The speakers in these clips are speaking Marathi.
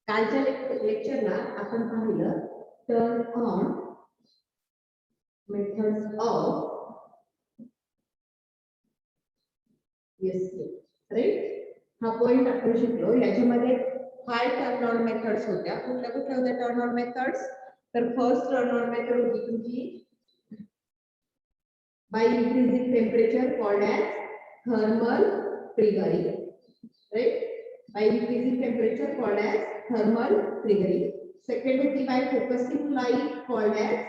कालच्या लेक्चरला आपण पाहिलं turn on methods of SC, right. हा पॉइंट आपण शिकलो. याच्यामध्ये 5 टर्न ऑन मेथड्स होत्या. कुठल्या कुठल्या होत्या टर्न ऑन मेथड्स? तर फर्स्ट टर्न ऑन मेथड होती तुमची by increasing temperature called as thermal triggering, right? By increasing temperature called as thermal triggering. Second would be by focusing light called as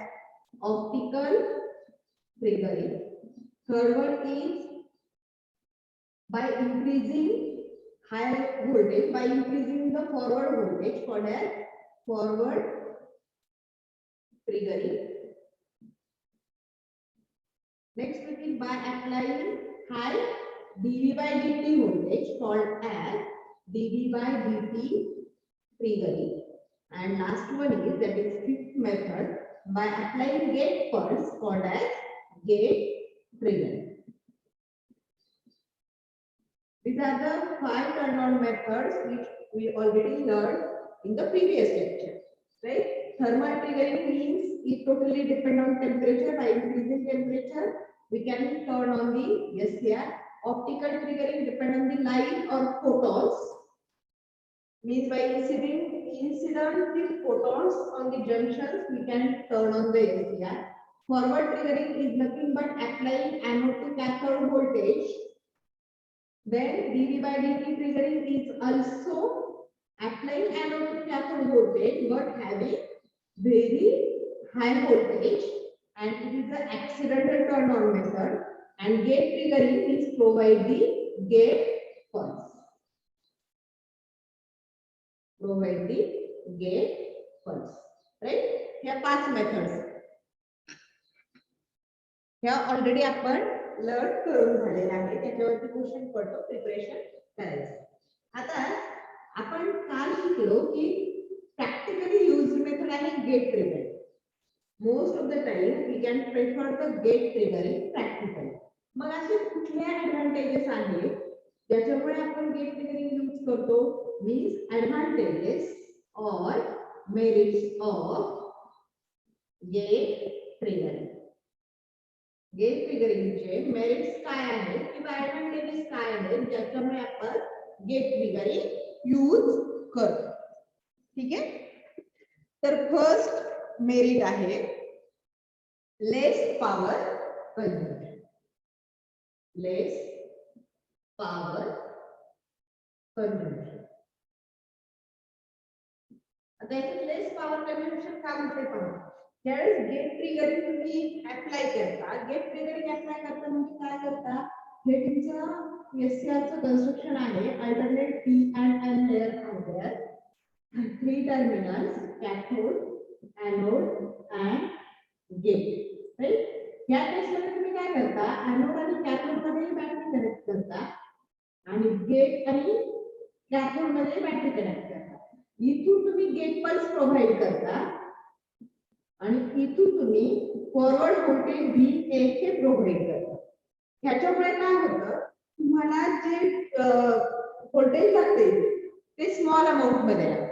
optical triggering. Third one is by increasing high voltage, by increasing the forward voltage called as forward triggering. Next we will by applying high dV by dt voltage called as dV by dt triggering. And last one is, that is fifth method, by applying gate pulse called as gate triggering. These are the 5 turn on methods which we already learned in the previous lecture, right? Thermal triggering means it totally depend on temperature. By increasing temperature, we can turn on the SCR. Optical triggering depend on the light or photons. Means by incident the photons on the junctions, we can turn on the SCR. Forward triggering is nothing but applying anode to cathode voltage. Then dV by dt triggering is also applying anode to cathode voltage but having very high voltage, and it is the accidental turn on method. And gate triggering is provide the gate pulse. Provide the gate pulse, right? Here 5 methods. Here already आपण लर्न करून झालेला आहे. त्याच्यावरती क्वेश्चन पडतो, प्रिपरेशन करायचं. आता आपण काल शिकलो की practically used method आहे gate triggering. Most of the time we can prefer the gate triggering practically. मग असे कुठले ऍडव्हान्टेजेस आहेत ज्याच्यामुळे आपण गेट ट्रिगरिंग यूज करतो? मीन्स ऍडव्हान्टेजेस और merits of gate triggering. Gate ट्रिगरिंगचे मेरिट्स काय आहेत किंवा ऍडव्हान्टेजेस काय आहेत ज्याच्यामुळे आपण गेट ट्रिगरिंग यूज करतो? ठीक आहे. तर फर्स्ट मेरिट आहे less power consumption. Less power consumption. आता याच्यात लेस पॉवर कंझम्पशन का म्हणते पहा. ज्यावेळेस गेट ट्रिगरिंग तुम्ही अप्लाय करता, गेट ट्रिगरिंग अप्लाय करता म्हणजे काय करता, हे तुमचं एससीआरचं कन्स्ट्रक्शन आहे. Alternate P and N layer आहे. 3 terminals, cathode, anode and gate, right? या केसमध्ये तुम्ही काय करता, एनोड आणि कॅथोड मध्ये बॅटरी कनेक्ट करता आणि गेट आणि कॅथोड मध्ये बॅटरी कनेक्ट करता. इथून तुम्ही गेट पल्स प्रोव्हाइड करता आणि इथून तुम्ही फॉरवर्ड व्होल्टेज V1 हे प्रोव्हाइड करता. ह्याच्यामुळे काय होतं, तुम्हाला जे व्होल्टेज लागते ते स्मॉल अमाउंट मध्ये लागते.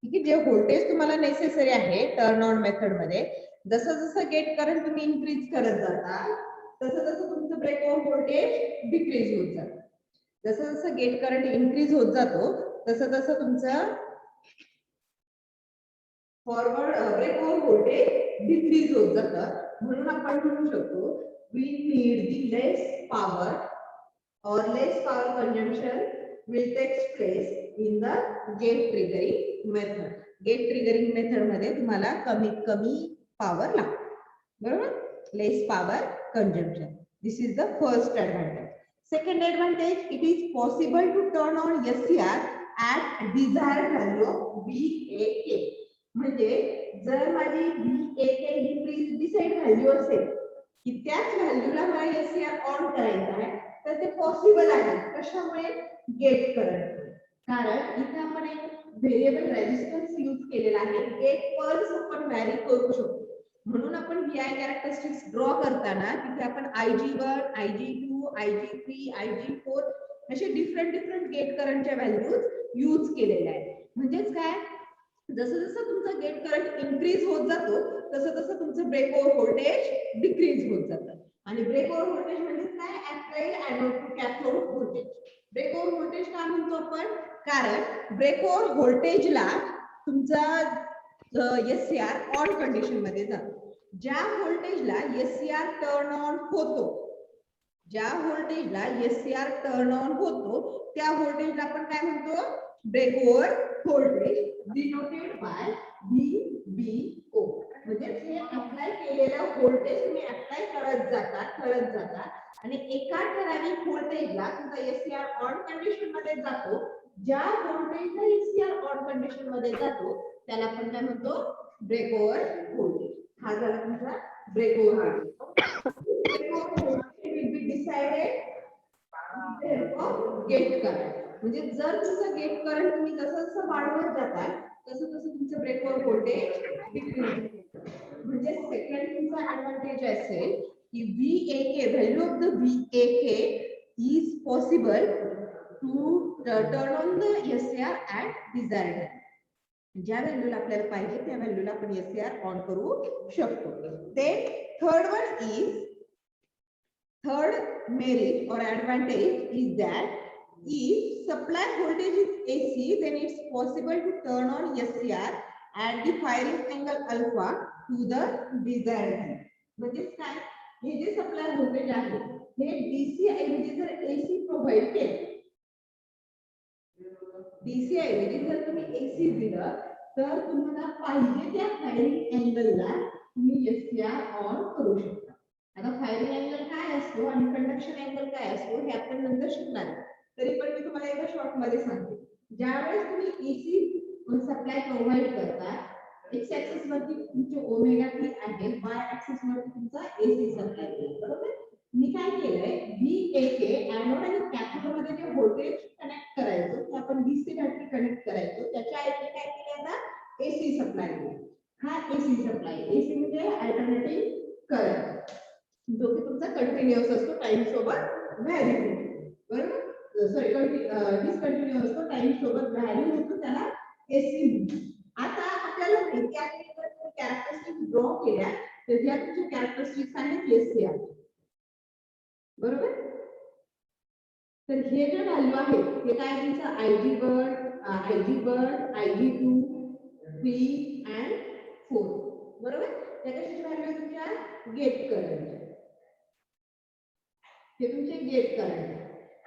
ठीक आहे. जे व्होल्टेज तुम्हाला नेसेसरी आहे टर्न ऑन मेथड मध्ये, जसं जसं गेट करंट तुम्ही इन्क्रीज करत जाता तसं तसं तुमचं ब्रेक ओव्हर व्होल्टेज डिक्रीज होत जातं. जसं जसं गेट करंट इन्क्रीज होत जातो तसं तसं तुमचं forward break over voltage decrease होत जातं. म्हणून आपण म्हणू शकतो we need the less power और less power consumption will takes place in the gate triggering method. Gate triggering method मध्ये तुम्हाला कमीत कमी पॉवर लागते, बरोबर. Less power consumption. This is the first advantage. Second advantage, it is possible to turn on SCR at desired value of VAK. म्हणजे जर माझी VAK ही डिसाइड व्हॅल्यू असेल की त्याच व्हॅल्यूला मला एससीआर ऑन करायचा आहे तर ते पॉसिबल आहे. कशामुळे? Gate current. कारण इथे आपण एक व्हेरिएबल रेजिस्टन्स यूज केलेला आहे. गेट पल्स आपण व्हॅरी करू शकतो. म्हणून आपण VI कॅरेक्टरिस्टिक्स ड्रॉ करताना तिथे आपण IG1, IG2, IG3, IG4 असे डिफरंट गेट करंटच्या व्हॅल्यूज यूज केलेला आहे. म्हणजेच काय, जसं जसं तुमचा गेट करंट इन्क्रीज होत जातो तसं तसं तुमचं ब्रेकओव्हर व्होल्टेज डिक्रीज होत जातं. आणि ब्रेकओव्हर व्होल्टेज म्हणजे काय, applied anode to cathode voltage. Breakover voltage का म्हणतो आपण, कारण ब्रेकओव्हर व्होल्टेजला तुमचा SCR ऑन कंडिशन मध्ये जातो. ज्या व्होल्टेजला SCR टर्न ऑन होतो, ज्या व्होल्टेजला SCR टर्न ऑन होतो त्या व्होल्टेजला आपण काय म्हणतो, ब्रेकओव्हर व्होल्टेज, डिनोटेड बाय VBO. म्हणजे हे अप्लाय केलेलं व्होल्टेज तुम्ही अप्लाय करत जाता आणि एका ठराविक व्होल्टेजला तुमचा SCR ऑन कंडिशन मध्ये जातो. ज्या व्होल्टेजला SCR ऑन कंडिशन मध्ये जातो त्याला आपण काय म्हणतो, ब्रेकओव्हर व्होल्टेज. हा झाला तुमचा ब्रेकओव्हर voltage. will be decided with the help of gate current. म्हणजे जर तुमचं गेट करंट तुम्ही जसं जसं वाढवत जाताल तसं तसं तुमचं ब्रेकओव्हर व्होल्टेज डिक्रीज होतं. म्हणजे सेकंड तुमचा ऍडव्हान्टेज असेल की VAK, value of the VAK is possible to turn on the SCR at desired time. ज्या व्हॅल्यूला आपल्याला पाहिजे त्या व्हॅल्यूला आपण SCR ऑन करू शकतो. Then third one is, third merit or advantage is that if supply voltage is AC, then it's possible to turn on SCR at the firing angle alpha to the desired value. म्हणजे काय, हे जे सप्लाय व्होल्टेज आहे हे DC ऐवजी जर AC प्रोव्हाइड केलं, DC ऐवजी जर तुम्ही AC दिलं तर तुम्हाला पाहिजे त्या फायरिंग अँगलला तुम्ही SCR ऑन करू शकता. आता फायरिंग अँगल काय असतो आणि कंडक्शन अँगल काय असतो हे आपण नंतर शिकणार आहे. तरी पण मी तुम्हाला एका शॉर्ट मध्ये सांगते. ज्यावेळेस तुम्ही AC सप्लाय प्रोव्हाइड करता, एक्स ऍक्सिस वरती तुमचे ओमेगा T आहे, वाय ऍक्सिस वरती तुमचा AC सप्लाय आहे. बरोबर, मी काय केलंय, VAK एनोड आणि कॅथोड मध्ये जे व्होल्टेज कनेक्ट करायचो ते आपण DC बॅटरी कनेक्ट करायचो, त्याच्या ऐवजी काय केलं, आता AC सप्लाय केला. हा AC सप्लाय, AC म्हणजे अल्टरनेटिव्ह करंट, जो की तुमचा कंटिन्युअस असतो, टाइम सोबत व्हॅरी होतो. बरोबर, सॉरी डिसकंटिन्युअस असतो, टाइम सोबत व्हॅरी होतो, त्याला AC म्हणतो. आता आपल्याला माहिती आहे की कॅरेक्टरिस्टिक्स ड्रॉ केल्या तर ह्या तुमच्या कॅरेक्टरिस्टिक्स आहेत SCR. बरोबर, तर हे जे व्हॅल्यू आहे हे काय, तुमचं IG1, IG2, 3 and 4. बरोबर, त्याच्याशी व्हॅल्यू तुमच्या गेट करंट, हे तुमचे गेट करंट.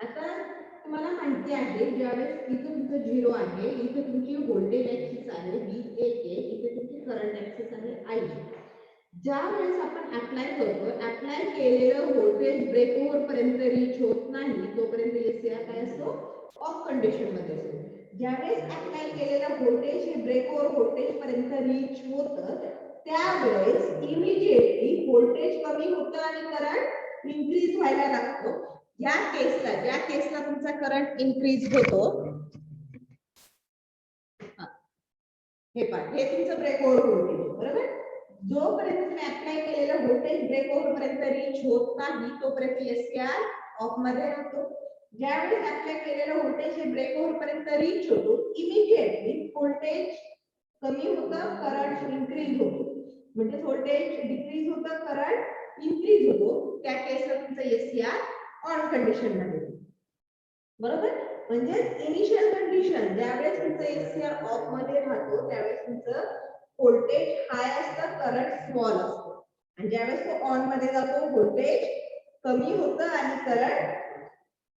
आता तुम्हाला माहिती आहे ज्यावेळेस इथे तुमचं 0 आहे, इथे तुमची व्होल्टेज ऍक्सिस आहे VAK, इथे तुमची करंट ऍक्सिस आहे IG. ज्या वेळेस आपण अप्लाय करतो, अप्लाय केलेलं व्होल्टेज ब्रेकओव्हर पर्यंत रीच होत नाही तोपर्यंत SCR काय असतो, ऑफ कंडिशन मध्ये असतो. ज्यावेळेस अप्लाय केलेलं व्होल्टेज हे ब्रेकओव्हर व्होल्टेज पर्यंत रीच होतं त्यावेळेस इमिडिएटली व्होल्टेज कमी होतं आणि करंट इन्क्रीज व्हायला लागतो. या केसला, ज्या केसला तुमचा करंट इन्क्रीज होतो, हे पहा, हे तुमचं ब्रेकओव्हर व्होल्टेज. बरोबर, जोपर्यंत तुम्ही अप्लाय केलेलं व्होल्टेज ब्रेकओव्हर पर्यंत रीच होत नाही तोपर्यंत SCR ऑफ मध्ये राहतो. ज्यावेळेस अप्लाय केलेलं व्होल्टेज हे ब्रेकओव्हर पर्यंत रीच होतो, इमिडिएटली व्होल्टेज कमी होतं, करंट इन्क्रीज होतो. म्हणजे व्होल्टेज डिक्रीज होतं, करंट इन्क्रीज होतो. त्या केसला तुमचं SCR ऑन कंडिशन मध्ये. बरोबर, म्हणजे इनिशियल कंडिशन ज्यावेळेस तुमचं SCR ऑफ मध्ये राहतो त्यावेळेस तुमचं व्होल्टेज हाय असतं, करंट स्मॉल असतो. आणि ज्यावेळेस तो ऑन मध्ये जातो व्होल्टेज कमी होतं आणि करंट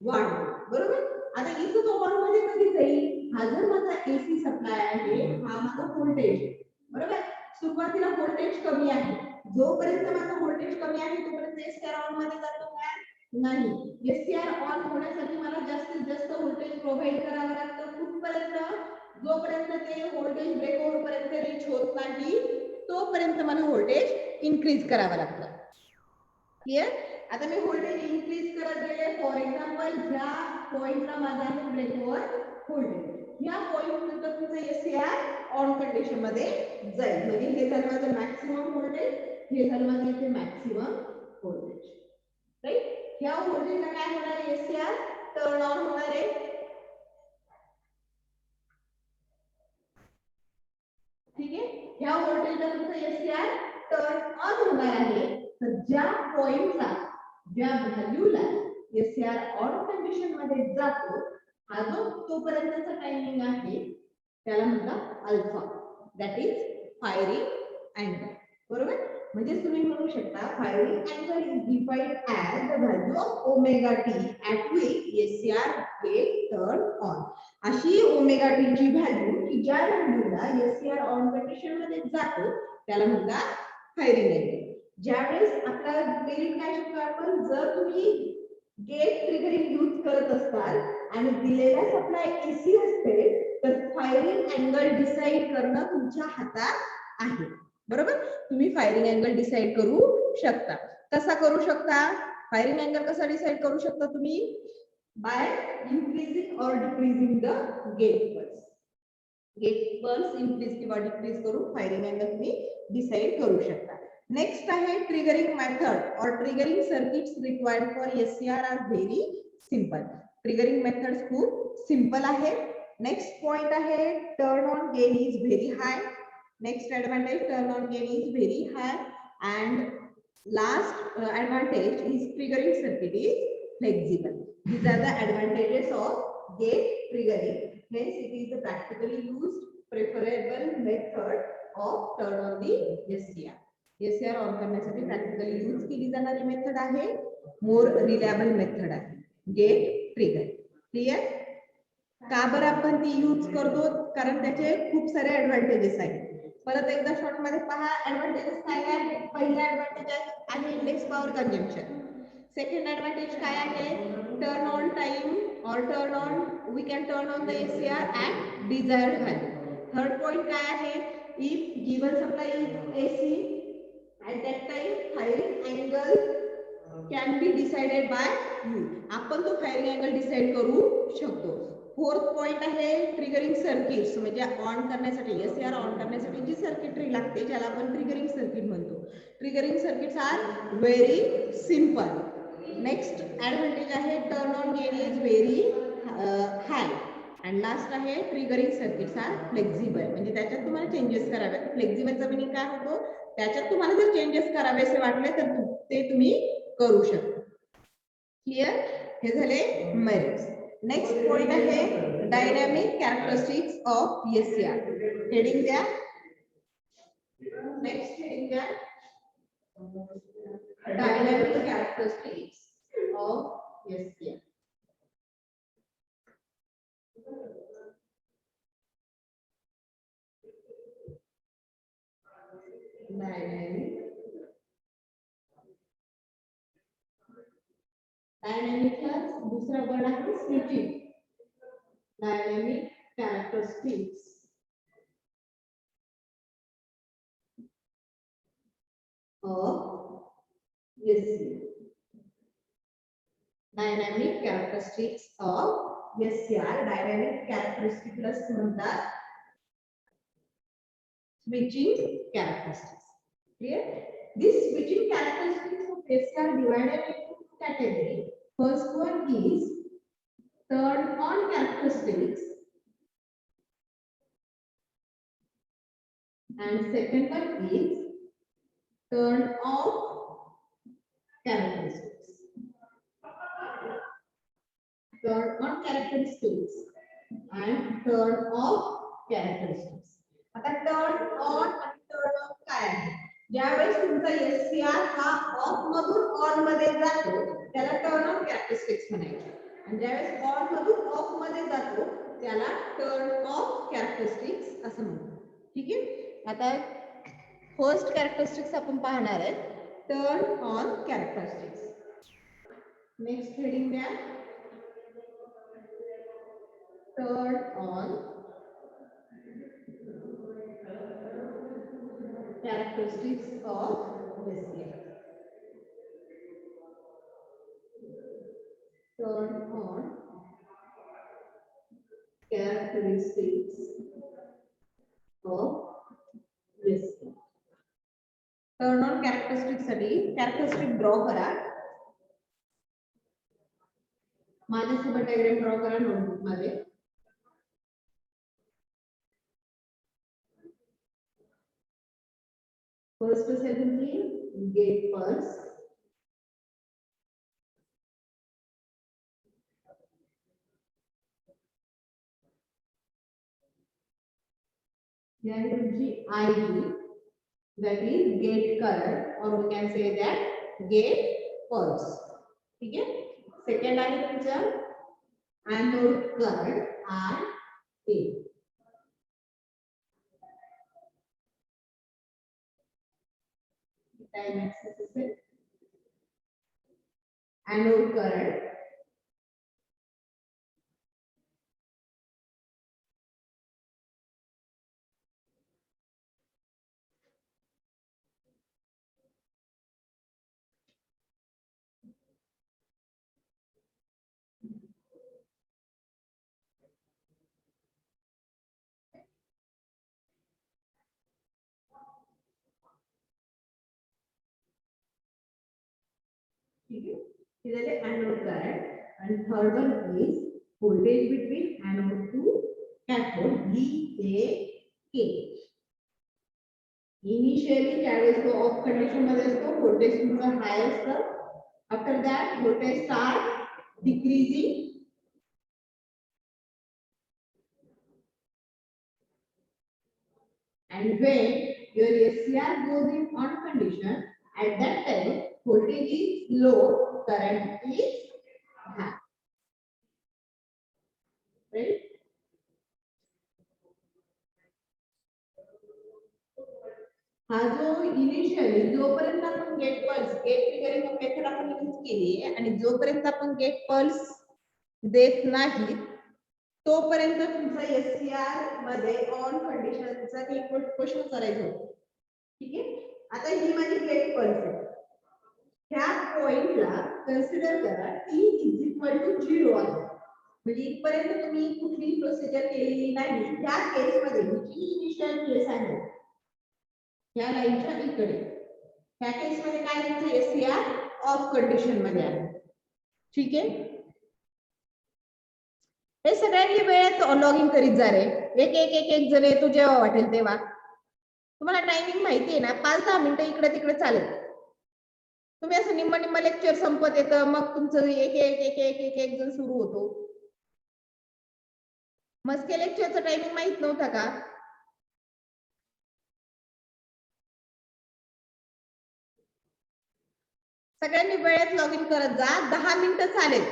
वाढतो. बरोबर, आता इथं तो ऑन मध्ये कधी जाईल, हा जर माझा AC सप्लाय आहे, हा माझा व्होल्टेज. बरोबर, सुरुवातीला व्होल्टेज कमी आहे, जोपर्यंत माझा व्होल्टेज कमी आहे तोपर्यंत SCR ऑन मध्ये जातो का, नाही. SCR ऑन होण्यासाठी मला जास्तीत जास्त व्होल्टेज प्रोव्हाइड करावं लागतं. कुठपर्यंत, जोपर्यंत ते व्होल्टेज ब्रेकओव्हर पर्यंत रीच होत नाही तोपर्यंत मला व्होल्टेज इन्क्रीज करावं लागतं. क्लिअर, आता मी व्होल्टेज इन्क्रीज करत गेले. फॉर एक्झाम्पल ह्या पॉइंटला माझा आहे ब्रेकओव्हर व्होल्टेज, ह्या पॉइंट नंतर तुमचं SCR ऑन कंडिशन मध्ये जाईल. म्हणजे हे झालं माझं मॅक्सिमम व्होल्टेज, हे झालं माझं इथे मॅक्सिमम व्होल्टेज. राईट, ह्या व्होल्टेजला काय होणार आहे, SCR टर्न ऑन होणार आहे. मिनिटला तुमचं एससीआर टर्न ऑन होणार आहे. तर ज्या पॉइंटला ज्या व्हॅल्यूला एससीआर ऑन कंडिशन मध्ये जातो हा जो तोपर्यंतचा टायमिंग आहे त्याला म्हणतात alpha. That is firing angle. बरोबर. म्हणजे तुम्ही म्हणू शकता firing angle is defined as the value of omega T at which SCR gate turn on. अशी ओमेगा टी ची व्हॅल्यू की ज्या व्हॅल्यूला एससीआर ऑन कंडिशन मध्ये जातो त्याला म्हणतात फायरिंग अँगल. ज्यावेळेस आपला मेरिट काय शिकतो आपण, जर तुम्ही गेट ट्रिगरिंग यूज करत असताल आणि दिलेला सप्लाय एसी असते तर फायरिंग अँगल डिसाइड करणं तुमच्या हातात आहे. बरोबर. तुम्ही फायरिंग अँगल डिसाइड करू शकता. कसा करू शकता फायरिंग अँगल, कसा डिसाइड करू शकता तुम्ही, बाय इन्क्रीजिंग और decreasing the gate pulse. Gate pulse increase किंवा डिक्रीज करून फायरिंग अँगल तुम्ही डिसाइड करू शकता. नेक्स्ट आहे ट्रिगरिंग मेथड और triggering circuits required for SCR are very simple. Triggering methods खूप सिंपल आहे. नेक्स्ट पॉइंट आहे turn on gain is very high. Next advantage turn on gain is very high and last advantage is triggering circuit is flexible. These are the advantages of gate triggering. Hence, it is the practically used preferable method of turn on the SCR. SCR on करण्यासाठी प्रॅक्टिकली यूज केली जाणारी मेथड आहे, मोर रिलायबल मेथड आहे गेट ट्रिगर. क्लियर. का बरं आपण ती यूज करतो, कारण त्याचे खूप सारे ऍडव्हान्टेजेस आहेत. परत एकदा शॉर्ट मध्ये पहा ऍडव्हान्टेजेस काय आहे. पहिला ऍडव्हान्टेज आहे less power consumption. Second advantage काय आहे, टर्न ऑन टाइम और turn on we can turn on the SCR at desired value. Third point काय आहे, if given supply is AC at that time firing angle can be decided by you. आपण तो फायरिंग अँगल डिसाइड करू शकतो. फोर्थ पॉइंट आहे ट्रिगरिंग सर्किट्स, म्हणजे ऑन करण्यासाठी एससीआर ऑन करण्यासाठी जी सर्किटरी लागते ज्याला आपण ट्रिगरिंग सर्किट म्हणतो. Triggering circuits are very simple. Next advantage आहे turn on gain is very high and last आहे ट्रिगरिंग सर्किट्स आर फ्लेक्झिबल. म्हणजे त्याच्यात तुम्हाला चेंजेस करावे. फ्लेक्झिबलचा मिनिंग काय होतो, त्याच्यात तुम्हाला जर चेंजेस करावेसे वाटले तर ते तुम्ही करू शकता. क्लियर. हे झाले मेरिट्स. नेक्स्ट पॉइंट आहे dynamic characteristics of SCR. Heading द्या. नेक्स्ट हेडिंग द्या डायनॅमिक कॅरेक्टरिस्टिक्स ऑफ एससीआर. डायनॅमिकला दुसरा वर्ड आहे switching. Dynamic characteristics of SCR. Dynamic characteristics of SCR. Dynamic characteristic plus म्हणतात switching characteristics. Clear? This switching characteristics of SCR divided into two categories. First one is turn on characteristics and second one is turn off characteristics. Turn on characteristics and turn off characteristics. आता turn on आणि turn off काय आहे. ज्यावेळेस तुमचा एससीआर हा ऑफ मधून ऑन मध्ये जातो त्याला टर्न ऑन कॅरेक्टरिस्टिक्स म्हणायचे आणि ज्यावेळेस ऑन मधून ऑफ मध्ये जातो त्याला टर्न ऑफ कॅरेक्टरिस्टिक्स असं म्हणतो. ठीक आहे. आता फर्स्ट कॅरेक्टरिस्टिक्स आपण पाहणार आहे turn on characteristics. Next heading द्या turn on characteristics of SCR. Turn on characteristics of SCR. Turn on characteristics साठी कॅरेक्टरिस्टिक ड्रॉ करा. माझ्यासोबत डायग्राम ड्रॉ करा नोटबुक मध्ये. फर्स्ट असेल तुमची गेट पल्स, then तुमची IG, that is gate current or we can say that gate pulse. ठीक है. सेकंड आहे तुमचं anode current RA. Time axis असेल anode current, ठीक है. हे झाले anode current and third one is voltage between anode to cathode VAK. Initially ज्यावेळेस तो ऑफ कंडिशन मध्ये असतो व्होल्टेज तुमचा हाय असतं. After that voltage start decreasing and when your SCR goes in on condition, at that time voltage is low, current is high, right? हा जो इनिशियली जोपर्यंत आपण gate pulse gate triggering method आपण यूज केली आहे आणि जोपर्यंत आपण गेट पल्स देत नाही तोपर्यंत तुमचा एससीआर मध्ये ऑन कंडिशनचा इनपुट क्वेश्चन करायचं होतं. ठीक आहे. आता ही माझी गेट पल्स आहे. ह्या पॉइंटला कन्सिडर करा t इज इक्वल टू 0 आहे. म्हणजे इथपर्यंत तुम्ही कुठलीही प्रोसिजर केलेली नाही. त्या केस मध्ये जी इनिशियल केस आहे या लाईनच्या इकडे ह्या केस मध्ये काय तुमचं एससीआर ऑफ कंडिशन मध्ये आहे. ठीक आहे. हे सगळ्यांनी वेळेत लॉग इन करीत जा रे. एक एक एक एक जण येतो जेव्हा वाटेल तेव्हा. तुम्हाला टायमिंग माहिती आहे ना 5-10 मिनिटं इकडे तिकडे चालेल. तुम्ही असं निम्म निम्म लेक्चर संपत येतं मग तुमचं एक एक एक एक एक एक जण सुरू होतो. मस्के लेक्चरचं टायमिंग माहित नव्हता का? सगळ्यांनी वेळेत लॉग इन करत जा. 10 मिनिटं चालेल.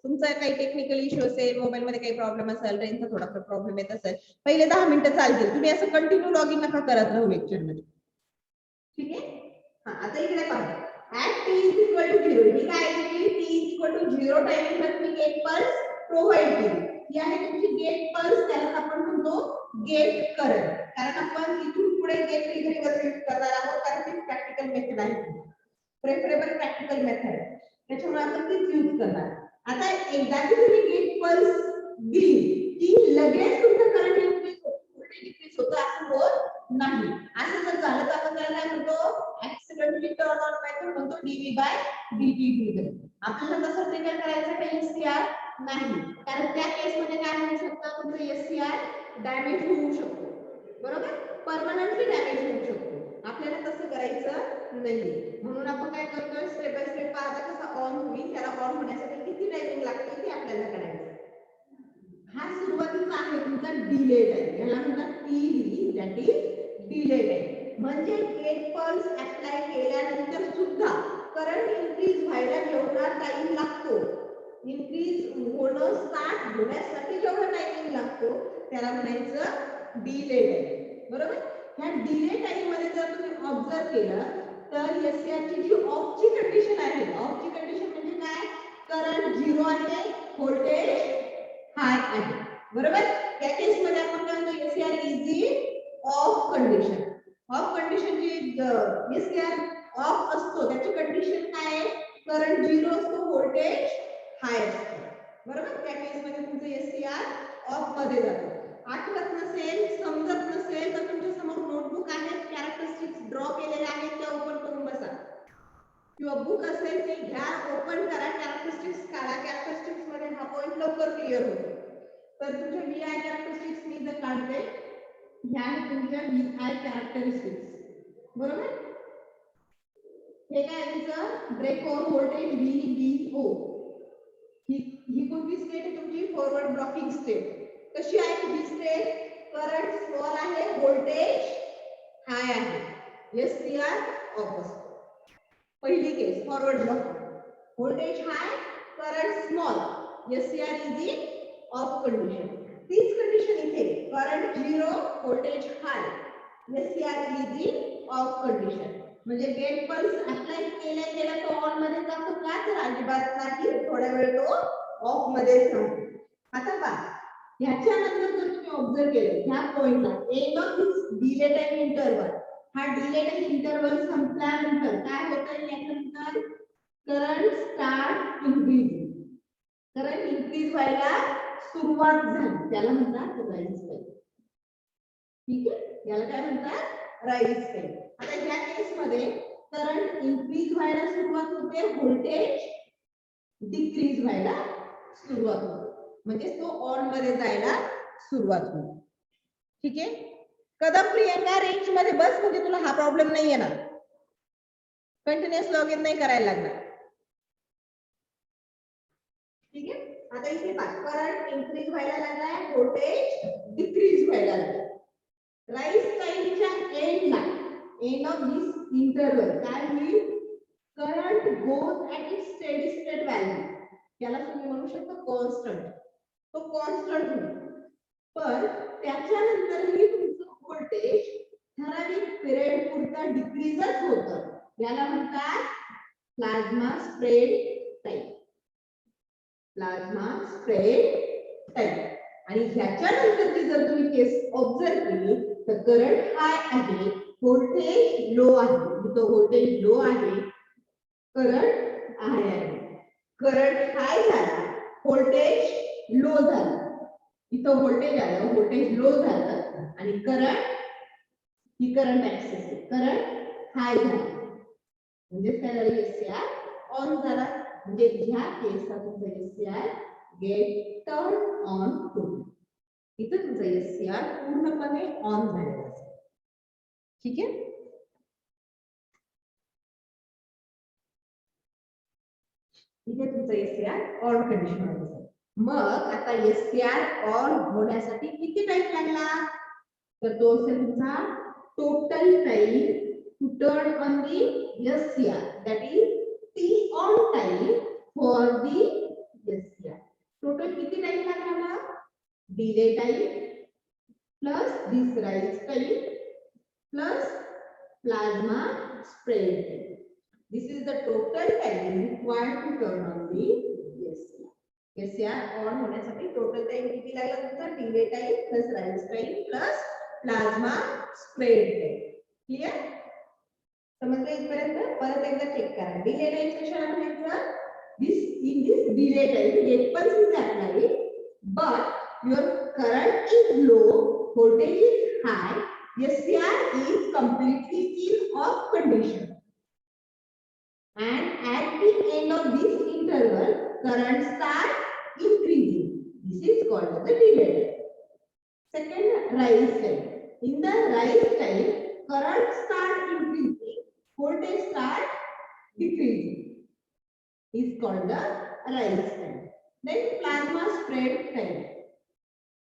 तुमचा काही टेक्निकल इश्यू असेल मोबाईल मध्ये काही प्रॉब्लेम असेल रेंजचा थोडाफार प्रॉब्लेम येत असेल पहिले 10 मिनिटं चालतील. तुम्ही असं कंटिन्यू लॉग इन नका करत राहू लेक्चर मध्ये. ठीक आहे. हा आता इकडे पहा at t is equal to 0 ही काय आहे t is equal to 0 timing ला तुम्ही गेट पल्स प्रोव्हाइड केली. ही आहे तुमची गेट पल्स. त्याला आपण म्हणतो गेट करंट. कारण आपण इथून पुढे गेट ट्रिगरिंग यूज करणार आहोत कारण ती प्रॅक्टिकल मेथड आहे. प्रेफरेबल प्रॅक्टिकल मेथड त्याच्यामुळे आपण तीच यूज करणार. आता एकदा की तुम्ही गेट पल्स दिली की लगेच तुमचं करंट इन्क्रीज होतो व्होल्टेज डिक्रीज होतं असं होत नाही. असं जर झालं तर आपण त्याला काय म्हणतो ऍक्सिडेंटली टर्न ऑन मेथड म्हणतो dV/dt ट्रिगर. आपल्याला तसं ट्रिगर करायचं काही एससीआर नाही कारण त्या केस मध्ये काय होऊ शकतं तुमचं एससीआर डॅमेज होऊ शकतो. बरोबर. परमनंटली डॅमेज होऊ शकतो. आपल्याला तसं करायचं नाही. म्हणून आपण काय करतोय स्टेप बाय स्टेप पाहता कसं ऑन होईल त्याला ऑन होण्यासाठी किती टायमिंग लागते ते आपल्याला करायचं. हा सुरुवातीचा आहे तुमचा डिले टाइम. याला म्हणतात TD that is delay time. म्हणजे गेट पल्स अप्लाय केल्यानंतर सुद्धा करंट इन्क्रीज व्हायला जेवढा टाइम लागतो इन्क्रीज होणं स्टार्ट होण्यासाठी जेवढा टाइमिंग लागतो त्याला म्हणायचं डिले टाइम. बरोबर. ह्या डिले टाइम मध्ये जर तुम्ही ऑब्झर्व केलं तर एससीआर ची जी ऑफ ची कंडिशन आहे ऑफ ची कंडिशन म्हणजे काय करंट 0 आहे व्होल्टेज हाय आहे. बरोबर. या केस मध्ये आपण काय म्हणतो SCR is in off condition. Off condition जी एससीआर ऑफ असतो त्याची कंडिशन काय आहे करंट 0 असतो व्होल्टेज हाय असतो. बरोबर. त्या केस मध्ये तुमचं एससीआर ऑफ मध्ये जातो. आठवत नसेल समजत नसेल तर तुमच्या समोर नोटबुक आहे कॅरेक्टरिस्टिक्स ड्रॉ केलेले आहेत त्या ओपन करून बसा किंवा बुक असेल ते घ्या ओपन करा कॅरेक्टरिस्टिक्स काढा. कॅरेक्टरिस्टिक्स मध्ये हा पॉइंट लवकर क्लिअर होतो. तर तुमच्या VI कॅरेक्टरिस्टिक्स मी जर काढते ह्या तुमच्या VI कॅरेक्टरिस्टिक्स. बरोबर. हे काय तुमचं ब्रेक ओव्हर व्होल्टेज VBO. ही कोणती स्टेट आहे तुमची फॉरवर्ड ब्लॉकिंग स्टेट. कशी आहे ही स्टेट? करंट स्मॉल आहे, व्होल्टेज हाय आहे. SCR ऑफ असतो. पहिली case forward blocking, voltage high, current small, SCR is in off condition. तीच कंडिशन इथे, current 0, voltage high, SCR is in off condition. म्हणजे गेट पल्स अप्लाय केल्या तो ऑन मध्ये जातो का? तर अजिबात नाही, थोड्या वेळ तो ऑफ मध्ये राहतो. आता पहा, ह्याच्यानंतर जर तुम्ही ऑब्झर्व केलं ह्या पॉइंटला end of this delay time interval, हा डिले टाइम इंटरवल संपल्यानंतर काय होतं याच्यानंतर? Current start increasing. Current increase व्हायला सुरुवात झाली, त्याला म्हणतात राईज टाइम. ठीक आहे, याला काय म्हणतात? Rise time. आता ह्या केस मध्ये करंट इन्क्रीज व्हायला सुरुवात होते, व्होल्टेज डिक्रीज व्हायला सुरुवात होते, म्हणजे तो ऑन मध्ये जायला सुरुवात होते. ठीक आहे, कदम प्रियंका रेंज मध्ये बस, म्हणजे तुला हा प्रॉब्लेम नाही येणार. कंटिन्युअस लॉग इन नाही करायला लागणार. ठीक आहे, आता इथे पहा, करंट इन्क्रीज व्हायला लागलाय, व्होल्टेज डिक्रीज व्हायला लागलाय. राईज टाइमच्या एंडला, एंड ऑफ दिस इंटरवल काय होईल? Current goes at its steady state value, त्याला तुम्ही म्हणू शकता कॉन्स्टंट. तो कॉन्स्टंट होईल, पण त्याच्यानंतरही तुमचं व्होल्टेज ठराविक पिरियड पुरता डिक्रीजच होतं. याला म्हणतात plasma spread time. Plasma spread time. आणि ह्याच्यानंतरची जर तुम्ही केस ऑब्झर्व केली तर करंट हाय आहे, व्होल्टेज लो आहे. तो व्होल्टेज लो आहे, करंट हाय आहे. करंट हाय झाला, व्होल्टेज लो झाला. इथं व्होल्टेज आलं, व्होल्टेज लो झालं आणि करंट, ही करंट ऍक्सेस आहे, करंट हाय झाला. म्हणजे काय झालं? SCR ऑन झाला. म्हणजे ह्या केसला तुमचा SCR गेट टर्न ऑन होईल. इथं तुमचा SCR पूर्णपणे ऑन झालेला असेल. ठीक आहे, इथे तुमचा SCR ऑन कंडिशन मध्ये असेल. मग आता SCR ऑन होण्यासाठी किती टाइम लागला? तर तो असेल तुमचा total time to turn on the SCR, that is T on time for the SCR. Total किती टाइम लागला मग? Delay time plus this rise time plus plasma spread time. This is the total time required to turn on the SCR. SCR on होण्यासाठी टोटल टाइम किती लागला तुमचा? Delay time plus rise time plus plasma spread time. Clear? समजलं इथपर्यंत? परत एकदा चेक करा. डिले टाइम कशाला म्हणायचं? This delay time gate pulse is applied, but your current is low, voltage is high, SCR is completely in off condition, and at the end of this interval, current start increasing. This is called as the delay time. Second, rise time. In the rise time, current start increasing, voltage start decreasing. Is called the rise time. Then plasma spread time.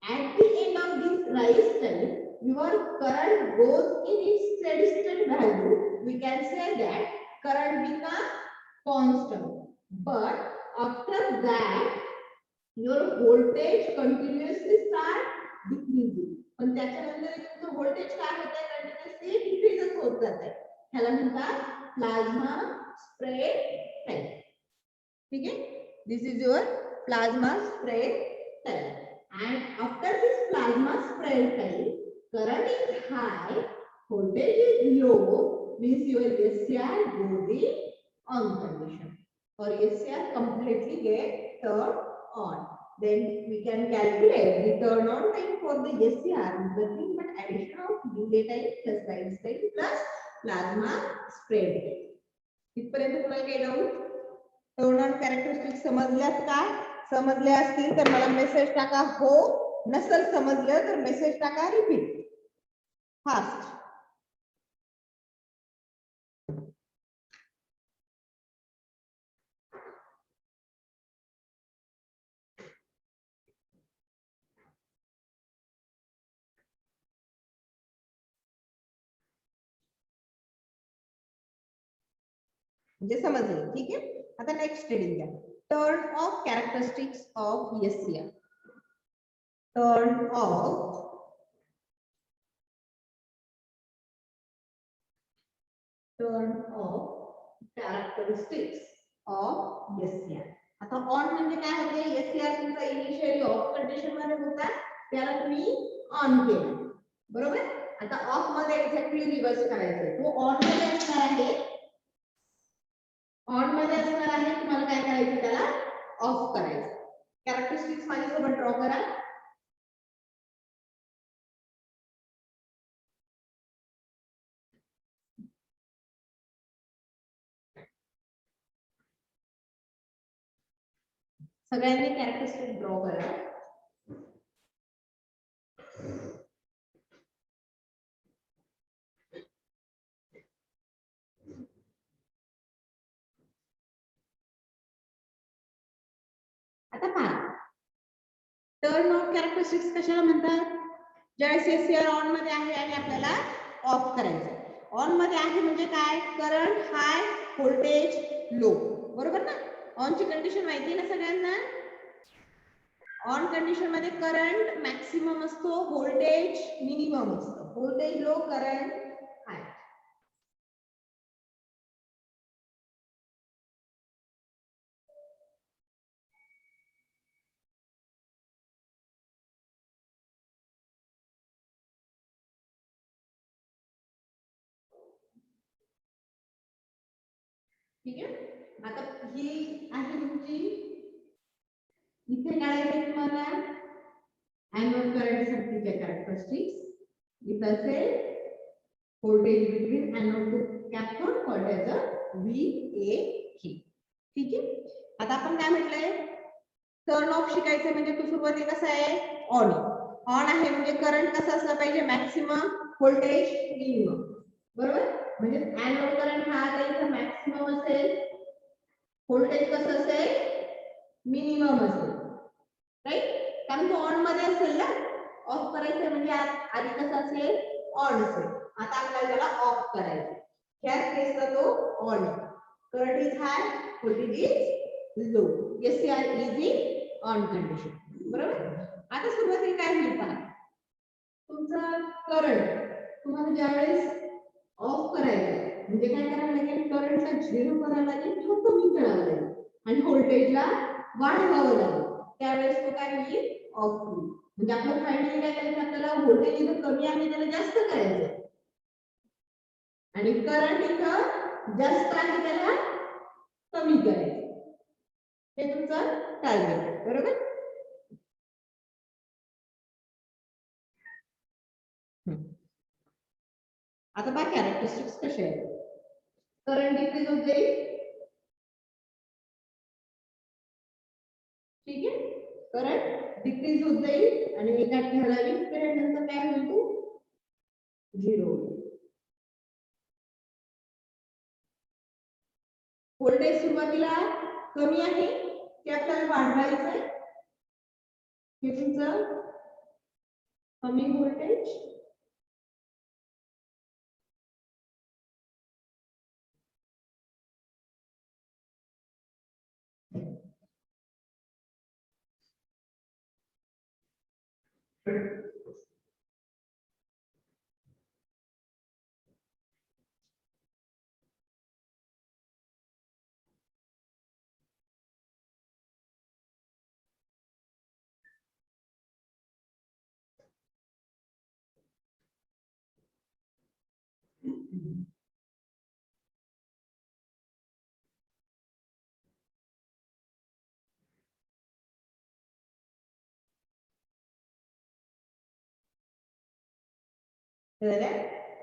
At the end of this rise time, your current goes in its steady state value. We can say that current becomes constant. But after that, your voltage continuously start decreasing. पण त्याच्यानंतर तुमचं व्होल्टेज काय होतंय? कंटिन्युअसली डिक्रीज होत जातंय. ह्याला म्हणतात प्लाझ्मा स्प्रेड टाइम. ठीक है, this is your plasma spread time. And after this plasma spread time, current is high, voltage is low, means your SCR goes in on condition, or SCR completely get turned on. Then we can calculate the turn on time for the SCR is nothing but addition of delay time plus rise time plus plasma spread time. इथपर्यंत तुम्हाला काही डाऊट? टर्न ऑन कॅरेक्टरिस्टिक समजल्यात का? समजले असतील तर मला मेसेज टाका हो, नसेल समजलं तर मेसेज टाका रिपीट फास्ट. म्हणजे समजले. ठीक आहे. आता नेक्स्ट रीडिंग द्या. Turn off characteristics of SCR. Turn off characteristics of SCR. आता ऑन म्हणजे काय होते, एससीआर तुमचा इनिशियली ऑफ कंडिशन मध्ये होता, त्याला तुम्ही ऑन केलं, बरोबर. आता ऑफ मध्ये एक्झॅक्टली रिव्हर्स करायचं. तो ऑन मध्ये असणार आहे, ऑन मध्ये असणार आहे, तुम्हाला काय करायचं, त्याला ऑफ करायचं. कॅरेक्टरिस्टिक्स माझ्यासोबत ड्रॉ करा. सगळ्यांनी कॅरेक्टरिस्टिक ड्रॉ करा. आता पहा, टर्न ऑफ कॅरेक्टरिस्टिक्स कशाला म्हणतात, ज्यावेळेस एससीआर ऑन मध्ये आहे आणि आपल्याला ऑफ करायचं. ऑन मध्ये आहे म्हणजे काय, करंट हाय, व्होल्टेज लो, बरोबर ना. ऑन ची कंडिशन माहिती आहे ना सगळ्यांना. ऑन कंडिशन मध्ये करंट मॅक्सिमम असतो, व्होल्टेज मिनिमम असतो. व्होल्टेज लो, करंट हाय. ठीक आहे. आता ही आहे तुमची, इथे काढायचे तुम्हाला एनोड करंट सर्किटचे कॅरेक्टरिस्टिक्स. इथे असेल voltage between anode to cathode called as a VAK. ठीक आहे. आता आपण काय म्हटलंय, टर्न ऑफ शिकायचं म्हणजे तो सुरुवातीला कसा आहे, ऑन. ऑन आहे म्हणजे करंट कसा असला पाहिजे, मॅक्सिमम, व्होल्टेज मिनिमम, बरोबर. म्हणजे एनोड करंट हा आता इथे मॅक्सिमम असेल, व्होल्टेज कसं असेल, मिनिमम असेल, राईट. कारण तो ऑन मध्ये असेल ना. ऑफ करायचं म्हणजे आधी कसं असेल, ऑन असेल. आता आपल्याला त्याला ऑफ करायचं. ह्या केसला तो ऑन आहे. Current is hi, voltage is low. SCR is in on condition, बरोबर. आता सुरुवातीला काय होईल पहा, तुमचा करंट तुम्हाला ज्यावेळेस ऑफ करायचं म्हणजे काय करावं लागेल, करंटला झिरो करावं लागेल किंवा कमी करावं लागेल आणि व्होल्टेजला वाढवावं लागेल. त्यावेळेस तो काय होईल, ऑफ होईल. म्हणजे आपलं फायनली काय करायचं, आपल्याला व्होल्टेज इथं कमी आहे त्याला जास्त करायचं आणि करंट इथं जास्त आहे त्याला कमी करायचं. हे तुमचं टार्गेट आहे, बरोबर. आता बघा कॅरेक्टरिस्टिक्स कसे आहेत. करंट डिक्रीज होत जाईल, ठीक आहे. करंट डिक्रीज होत जाईल आणि एका ठराविक पिरियड नंतर काय होईल, तो झिरो. व्होल्टेज सुरुवातीला कमी आहे ते आपल्याला वाढवायचं आहे. हे तुमचं कमी voltage,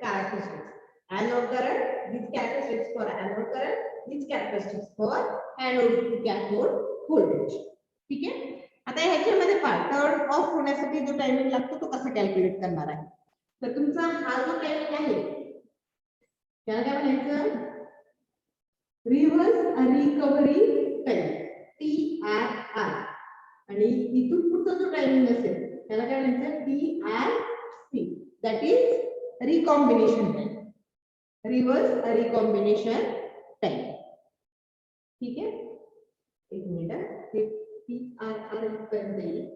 characteristics. Anode current, these characteristics for anode current, these characteristics for anode to cathode voltage. ठीक आहे. आता ह्याच्यामध्ये पहा, टर्न ऑफ होण्यासाठी जो टायमिंग लागतो तो कसा कॅल्क्युलेट करणार आहे. तर तुमचा हा जो टायमिंग आहे त्याला काय म्हणायचं, रिव्हर्स रिकव्हरी टाइम, TRR. आणि इथून पुढचा जो टायमिंग असेल त्याला काय म्हणायचं, TRC. That is recombination time, reverse recombination time. हे पी आर आर पर्यंत येईल.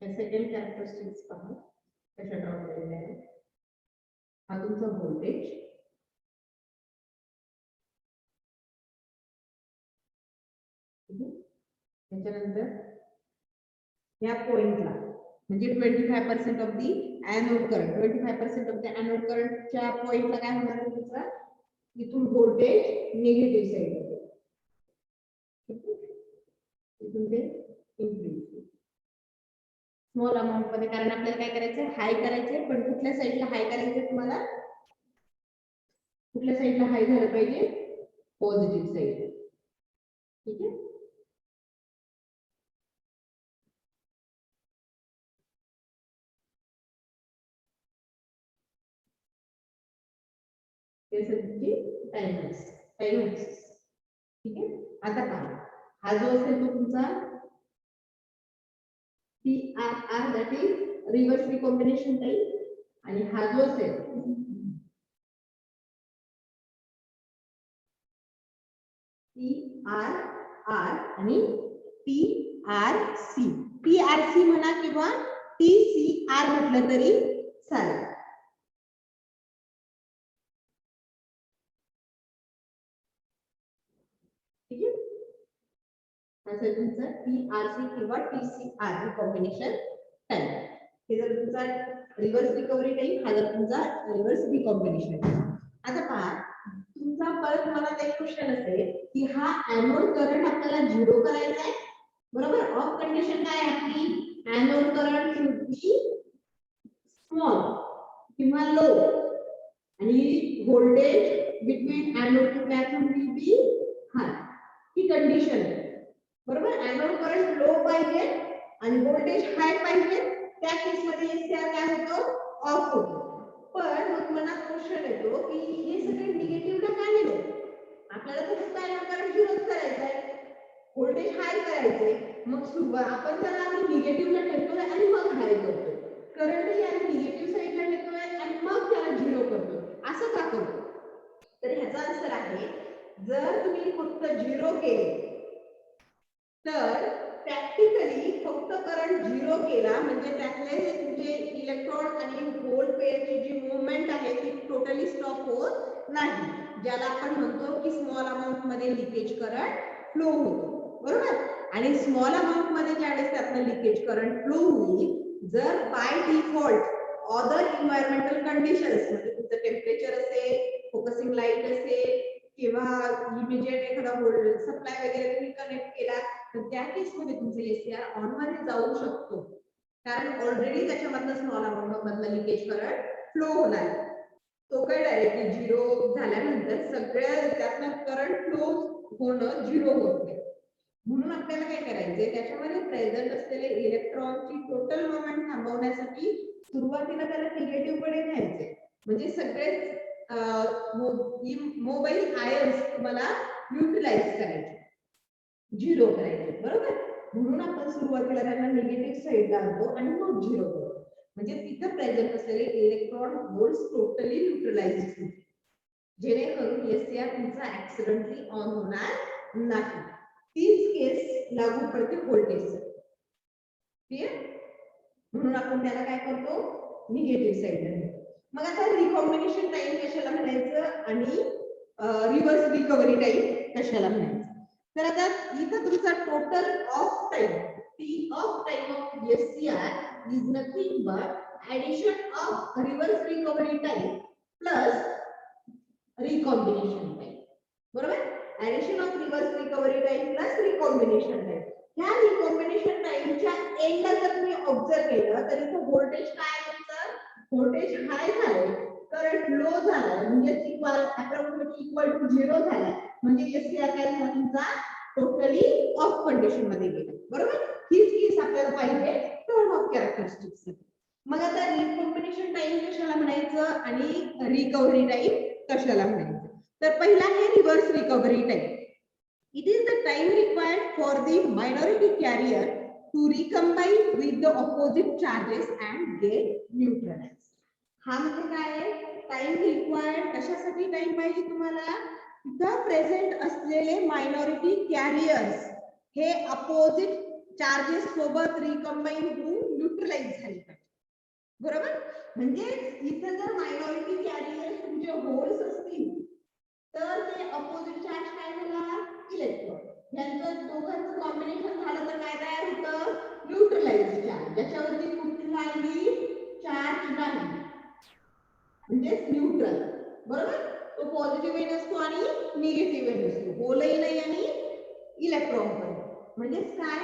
सेकंड कॅरेक्टरिस्टिक्स पहा कशा ड्रॉ केलेल्या आहेत. हा तुमचा व्होल्टेज, त्याच्यानंतर या पॉइंटला म्हणजे 25% of the anode current, 25% of the anode करंटच्या पॉइंटला काय होणार आहे तुमचा, इथून व्होल्टेज निगेटिव्ह साइडला, इथून ते इन्क्रीज स्मॉल अमाउंट मध्ये, कारण आपल्याला काय करायचं हाय करायचंय, पण कुठल्या साइडला हाय करायचंय तुम्हाला, कुठल्या साइडला हाय झालं पाहिजे, पॉझिटिव्ह साइड. ठीक आहे. Time axis. ठीक आहे. आता पहा हा जो असेल तो तुमचा PRR, that is reverse recombination time, आणि हा जो असेल PRR आणि PRC. PRC म्हणा किंवा TCR म्हटलं तरी चालेल. ठीक आहे. असं तुमचं PRC किंवा TCR कॉम्बिनेशन टाइम. हे जर तुमचा रिव्हर्स रिकव्हरी टाइम, हा जर तुमचा रिव्हर्स रिकॉम्बिनेशन टाइम. आता पहा तुमचा परत मला एक क्वेश्चन असेल की हा एनोड करंट आपल्याला झिरो करायचा आहे, बरोबर. ऑफ कंडिशन काय आहे आपली, anode current should be small किंवा लो, आणि voltage between anode to cathode will be high. ही कंडिशन आहे, बरोबर. एनोड करंट लो पाहिजे आणि व्होल्टेज हाय पाहिजे, त्या केस मध्ये एससीआर काय होतो, ऑफ होतो. पण मग मनात क्वेश्चन येतो की हे सगळे निगेटिव्हला का नेले, आपल्याला तर फक्त एनोड करंट झिरो करायचा आहे, व्होल्टेज हाय करायचे. मग आपण त्याला आधी निगेटिव्हला ठेवतोय आणि मग हाय करतोय, करंट याने निगेटिव्ह साइडला नेतोय आणि मग त्याला झिरो करतोय, असं का करतो. तर ह्याचा आन्सर आहे, जर तुम्ही फक्त झिरो केले तर प्रॅक्टिकली फक्त करंट झिरो केला म्हणजे त्यातले तुमचे इलेक्ट्रॉन आणि होल पेअरची जी मूवमेंट आहे ती टोटली स्टॉप होत नाही, ज्याला आपण म्हणतो की स्मॉल अमाउंट मध्ये लिकेज करंट फ्लो होतो, बरोबर. आणि स्मॉल अमाउंट मध्ये ज्यावेळेस त्यातनं लिकेज करंट फ्लो होईल, जर by default other environmental conditions म्हणजे तुमचं टेम्परेचर असेल, फोकसिंग लाईट असेल किंवा इमिजिएट एखादा व्होल्टेज सप्लाय वगैरे तुम्ही कनेक्ट केला तर त्या केस मध्ये तुमचं एससीआर ऑन मध्ये जाऊ शकतो, कारण ऑलरेडी त्याच्यामधनं स्मॉल अमाउंट मधलं लिकेज करंट फ्लो होणार. तो काय डायरेक्टली झिरो झाल्यानंतर सगळ्या त्यातनं करंट फ्लो होणं झिरो होत नाही. म्हणून आपल्याला काय करायचंय, त्याच्यामध्ये प्रेझेंट असलेले इलेक्ट्रॉनची टोटल मूवमेंट थांबवण्यासाठी सुरुवातीला त्याला निगेटिव्ह कडे न्यायचे, म्हणजे सगळेच मोबाईल आयन्स तुम्हाला युटिलाइज करायचे, झिरो करायचे, बरोबर. म्हणून आपण सुरुवातीला त्यांना निगेटिव्ह साइडला आणतो आणि मग झिरो करतो, म्हणजे तिथं प्रेझेंट असलेले इलेक्ट्रॉन होल्स टोटली न्यूट्रलाइज होतील, जेणेकरून एससीआर तुमचा ऍक्सिडेंटली ऑन होणार नाही. तीच केस लागू पडते व्होल्टेज. क्लिअर. म्हणून आपण त्याला काय करतो, निगेटिव्ह साइडला नेतो. मग आता रिकॉम्बिनेशन टाइम कशाला म्हणायचं आणि रिव्हर्स रिकव्हरी टाइम कशाला म्हणायचं. तर आता इथं तुमचा total off time, T off time of SCR is nothing but addition of reverse recovery time plus recombination time, बरोबर. Addition of reverse recovery time plus recombination time. ह्या रिकॉम्बिनेशन टाइमच्या एंडला जर तुम्ही ऑब्झर्व केलं तर इथं व्होल्टेज काय आहे, व्होल्टेज हाय झाले, करंट लो झाला, म्हणजे अप्रॉक्सिमेटली इक्वल टू झिरो झाला, म्हणजे एससीआर काय झाला तुमचा टोटली ऑफ कंडिशन मध्ये गेला, बरोबर. हीच केस आपल्याला पाहिजे टर्न ऑफ कॅरेक्टरिस्टिक्स. मग आता रिकॉम्बिनेशन टाइम कशाला म्हणायचं आणि रिकव्हरी टाइम कशाला म्हणायचं? तर पहिला आहे reverse recovery time. It is the time required for the minority carrier to recombine with the opposite charges and get neutralized. हा म्हणजे काय आहे? टाइम रिक्वायर्ड कशासाठी टाइम पाहिजे तुम्हाला? तिथं प्रेझेंट असलेले मायनॉरिटी कॅरियर्स हे अपोजिट चार्जेस सोबत रिकंबाईन होऊन न्यूट्रलाइज झाले पाहिजे. बरोबर? म्हणजे इथं जर मायनॉरिटी कॅरियर्स तुमचे होल्स असतील तर ते अपोजिट चार्ज काय झाला? इलेक्ट्रॉन. यांचं दोघांचं कॉम्बिनेशन झालं तर काय तयार होतं? न्यूट्रलाइज चार्ज, ज्याच्यावरती कुठलाही चार्ज नाही, म्हणजे न्यूट्रल. बरोबर? तो पॉझिटिव्ह नसतो आणि निगेटिव्ह नसतो, होलही नाही आणि इलेक्ट्रॉन पण. म्हणजे काय?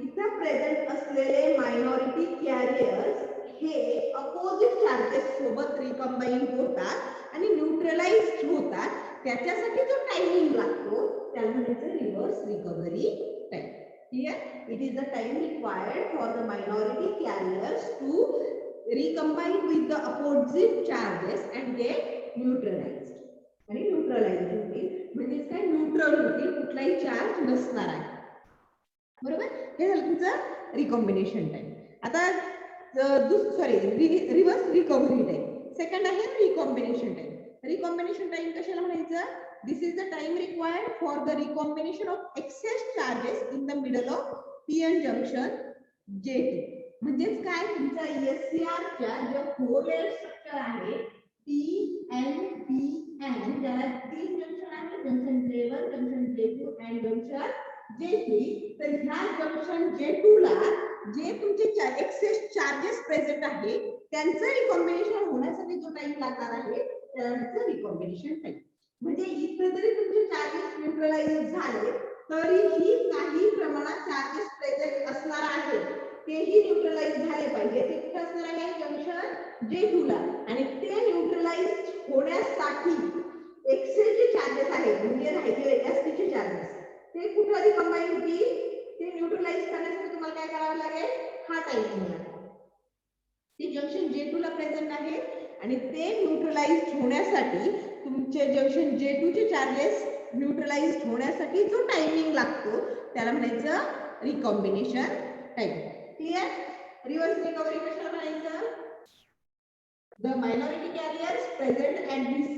इथं प्रेझेंट असलेले मायनॉरिटी कॅरियर्स हे अपोजिट चार्जेस सोबत रिकंबाईन होतात आणि न्यूट्रलाइज होतात. त्याच्यासाठी जो टायमिंग लागतो त्याला म्हणायचं reverse recovery time. Clear? It is the time required for the minority carriers to recombine with the opposite charges and get neutralized. आणि न्यूट्रलाइज होतील म्हणजे काय? न्यूट्रल होतील, कुठलाही चार्ज नसणार आहे. बरोबर? हे झालं तुमचं रिकॉम्बिनेशन टाइम. आता रिव्हर्स रिकव्हरी टाइम. सेकंड आहे रिकॉम्बिनेशन टाइम. रिकॉम्बिनेशन टाइम कशाला म्हणायचं? This is the time required for the recombination of excess charges in the middle of P N junction J2. म्हणजेच काय? तुमचा SCR च्या जे कोलेट स्ट्रक्चर आहे PN ज्याला तीन जंक्शन आहेत, जंक्शन J1, जंक्शन J2 आणि जंक्शन J3. तर ह्या जंक्शन J2 ला जे तुमचे एक्सेस चार्जेस प्रेझेंट आहे त्यांचं रिकॉम्बिनेशन होण्यासाठी जो टाइम लागणार आहे त्याला रिकॉम्बिनेशन टाइम. म्हणजे इथे जरी तुमचे चार्जेस न्यूट्रलाइज झाले तरीही काही प्रमाणात चार्जेस प्रेझेंट असणार आहेत, तेही न्यूट्रलाइज झाले पाहिजे. ते कुठे असणार आहे? जंक्शन J2 ला. आणि ते न्यूट्रलाइज होण्यासाठी एक्सेस जे चार्जेस आहेत म्हणजे राहिलेले जास्तीचे चार्जेस ते कुठे रिकंबाईन होतील? ते न्यूट्रलाइज करण्यासाठी तुम्हाला काय करावं लागेल? हा टाइम लागेल. ते जंक्शन J2 ला प्रेझेंट आहे आणि ते न्यूट्रलाइज होण्यासाठी तुमचे जंक्शन J2 चे चार्जेस न्यूट्रलाइज होण्यासाठी जो टायमिंग लागतो त्याला म्हणायचं recombination time. Clear? Reverse recovery कशाला म्हणायचं? The minority carriers present at this